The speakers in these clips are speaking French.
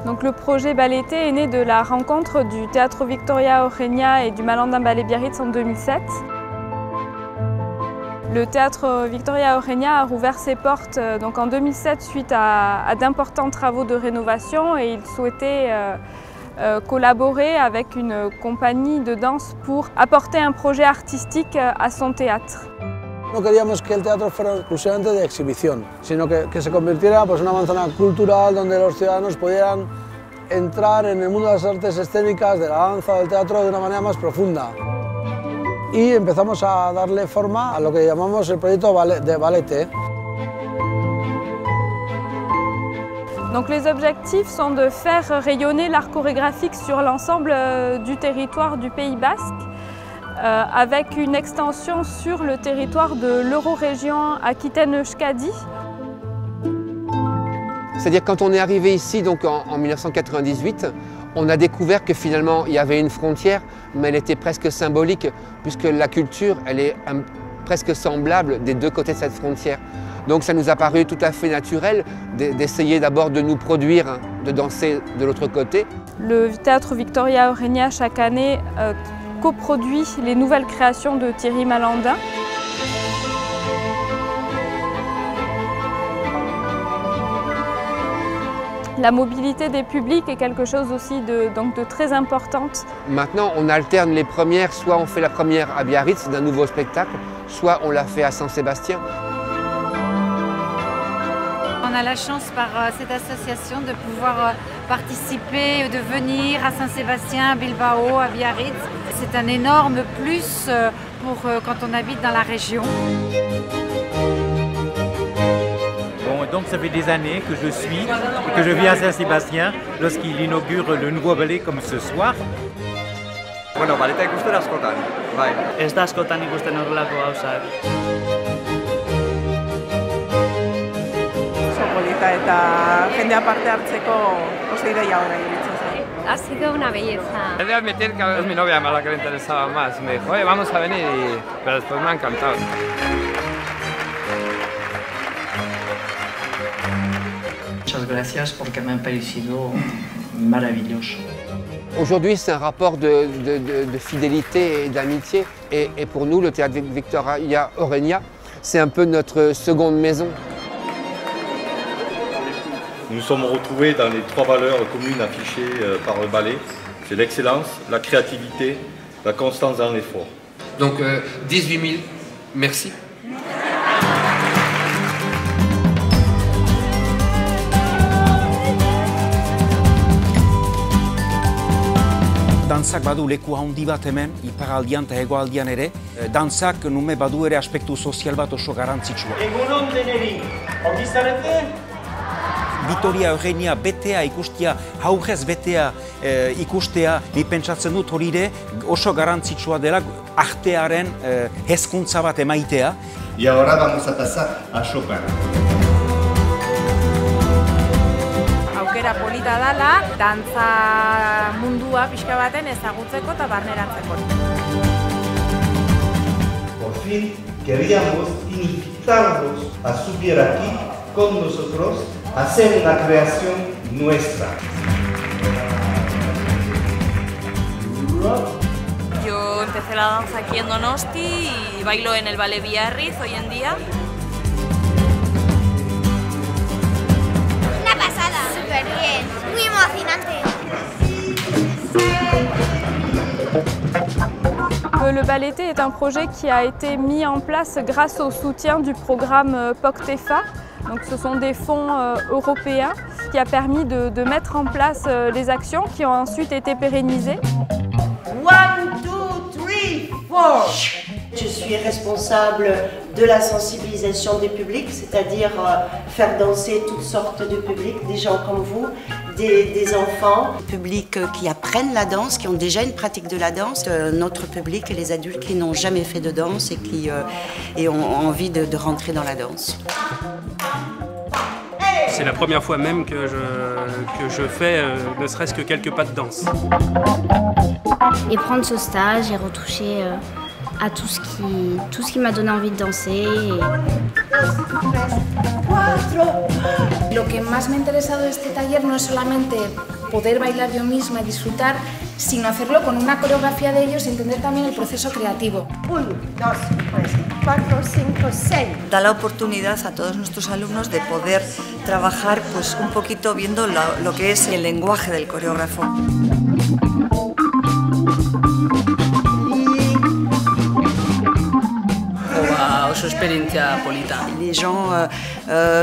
Donc le projet Balleté est né de la rencontre du Théâtre Victoria Eugenia et du Malandain Ballet Biarritz en 2007. Le Théâtre Victoria Eugenia a rouvert ses portes donc en 2007 suite à d'importants travaux de rénovation et il souhaitait collaborer avec une compagnie de danse pour apporter un projet artistique à son théâtre. No queríamos que el teatro fuera exclusivamente de exhibición, sino que se convirtiera en una manzana cultural donde los ciudadanos pudieran entrar en el mundo de las artes escénicas, de la danza, del teatro de una manera más profunda. Y empezamos a darle forma a lo que llamamos el proyecto de Balleté. Donc les objectifs sont de faire rayonner l'art chorégraphique sur l'ensemble du territoire du Pays Basque, avec une extension sur le territoire de l'Eurorégion Aquitaine-Euskadi. C'est-à-dire quand on est arrivé ici donc en 1998, on a découvert que finalement il y avait une frontière, mais elle était presque symbolique, puisque la culture elle est presque semblable des deux côtés de cette frontière. Donc ça nous a paru tout à fait naturel d'essayer d'abord de nous produire, de danser de l'autre côté. Le Théâtre Victoria Eugenia chaque année coproduit les nouvelles créations de Thierry Malandain. La mobilité des publics est quelque chose aussi de très importante. Maintenant, on alterne les premières, soit on fait la première à Biarritz d'un nouveau spectacle, soit on l'a fait à Saint-Sébastien. On a la chance par cette association de pouvoir participer, de venir à Saint-Sébastien, à Bilbao, à Biarritz. C'est un énorme plus pour quand on habite dans la région. Bon, donc ça fait des années que je suis et que je viens à Saint-Sébastien lorsqu'il inaugure le nouveau ballet comme ce soir. Bueno, baleta ikusten askotan, bai. Ez da askotan ikusten horrelako gauzak. Polita eta jendea parte hartzeko oso ideia ona iruditzen zait. Ha sido una belleza. He de admitir que es mi novia la que le interesaba más. Me dijo, oye, vamos a venir, pero después me ha encantado. Muchas gracias porque me han parecido maravilloso. Aujourd'hui, c'est un rapport de fidélité et d'amitié. Et pour nous, le Théâtre Victoria Eugenia, c'est un peu notre seconde maison. Nous nous sommes retrouvés dans les trois valeurs communes affichées par le ballet. C'est l'excellence, la créativité, la constance dans l'effort. Donc 18 000, merci. Dantzak badu leku handi bat hemen, iparraldian eta hegoaldian ere. Dantzak nume badu ere aspektu sozial bat oso garrantzitsua. Egunon deneri, ongi zarete? Victoria Eugenia betea ikustea, haurrez betea ikustea, ni pentsatzen dut hori ere oso garrantzitsua dela artearen hezkuntza bat emaitea. Y ahora vamos a pasar a Chopin. Aukera polita dala, dantza mundua pixka baten ezagutzeko eta barneratzeko. Por fin queríamos invitarlos a subir aquí con nosotros a hacer una creación nuestra. Yo empecé la danza aquí en Donosti y bailo en el Ballet Biarritz hoy en día. Una pasada, súper bien, muy emocionante. Le Balleté est un projet qui a été mis en place grâce au soutien du programme POCTEFA. Donc, ce sont des fonds européens qui a permis de mettre en place les actions qui ont ensuite été pérennisées. 1, 2, 3, 4. Je suis responsable de la sensibilisation des publics, c'est-à-dire faire danser toutes sortes de publics, des gens comme vous, des enfants. Publics qui apprennent la danse, qui ont déjà une pratique de la danse, notre public et les adultes qui n'ont jamais fait de danse et qui ont envie de rentrer dans la danse. C'est la première fois même que je fais ne serait-ce que quelques pas de danse. Et prendre ce stage et retoucher à tout ce qui m'a donné envie de danser. 2, 3, 4. Lo que más me ha interesado de este taller no es solamente poder bailar yo misma y disfrutar, sino hacerlo con una coreografía de ellos y entender también el proceso creativo. 1, 2, 3, 4, 5, 6. Da la oportunidad a todos nuestros alumnos de poder trabajar pues, un poquito viendo lo que es el lenguaje del coreógrafo. Les gens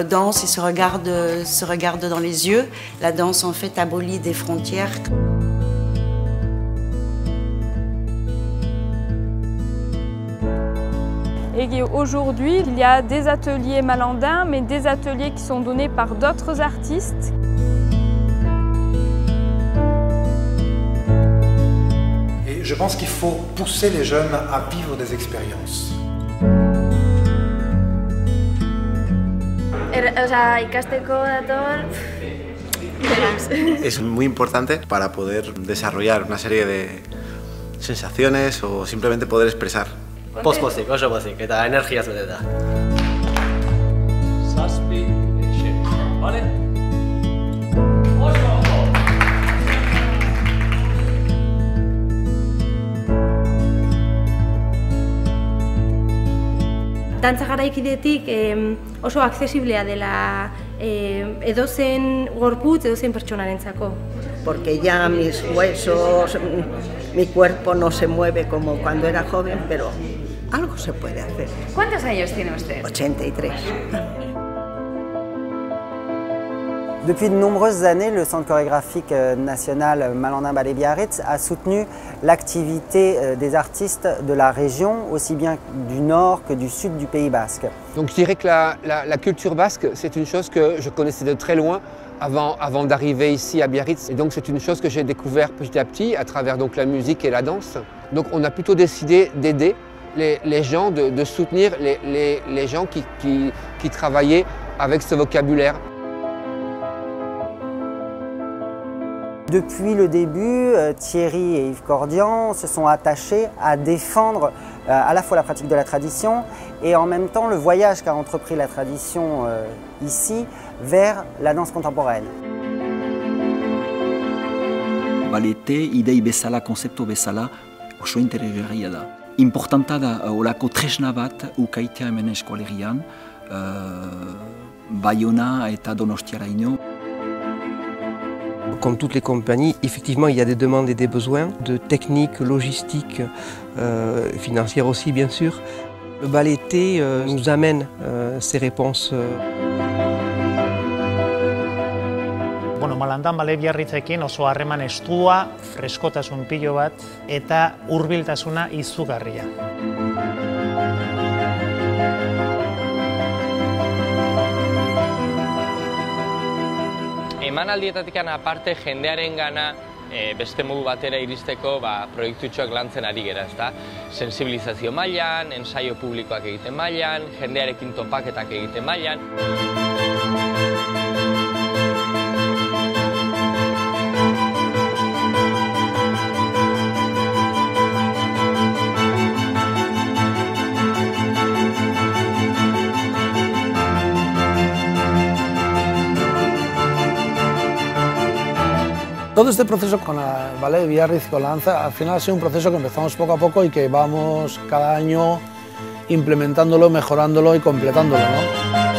dansent et se regardent dans les yeux. La danse en fait abolit des frontières. Et aujourd'hui, il y a des ateliers malandins, mais des ateliers qui sont donnés par d'autres artistes. Et je pense qu'il faut pousser les jeunes à vivre des expériences. Es muy importante para poder desarrollar una serie de sensaciones o simplemente poder expresar. Post-pozik, oso pozik, eta energiaz beteta. Zazpi, vale? Oso ondo! Dantza garaikidetik oso aksesiblea dela edozein gorputz, edozein pertsonarentzako. Porque ya mis huesos, mi cuerpo no se mueve como cuando era joven, pero algo se puede hacer. ¿Cuántos años tiene usted? 83. Depuis de nombreuses années, le Centre chorégraphique national Malandin Ballet Biarritz a soutenu l'activité des artistes de la région, aussi bien du nord que du sud du Pays basque. Donc je dirais que la culture basque, c'est une chose que je connaissais de très loin avant d'arriver ici à Biarritz. Et donc c'est une chose que j'ai découvert petit à petit à travers donc, la musique et la danse. Donc on a plutôt décidé d'aider les gens, de soutenir les gens qui travaillaient avec ce vocabulaire. Depuis le début, Thierry et Yves Cordian se sont attachés à défendre à la fois la pratique de la tradition et en même temps le voyage qu'a entrepris la tradition ici vers la danse contemporaine. Balete idei bezala, konzeptu bezala oso interesgarria da. Importanta da olako tresna bat ukaitea hemen eskolegian, Bayona eta Donostiaraino. Comme toutes les compagnies, effectivement, il y a des demandes et des besoins de techniques, logistiques, financières aussi, bien sûr. Le balleté nous amène ces réponses. Bueno, Malandan Ballet Biarritzekin oso harreman estua, freskotasun pilo bat eta hurbiltasuna izugarria. Emanaldietatik aparte jendearengana beste modu batera iristeko proiektutxoak lantzen ari gera, ezta? Sensibilizazio mailan, ensaio publikoak egiten mailan, jendearekin topaketak egiten mailan. Todo este proceso con el Ballet Biarritz, con la danza, al final ha sido un proceso que empezamos poco a poco y que vamos cada año implementándolo, mejorándolo y completándolo, ¿no?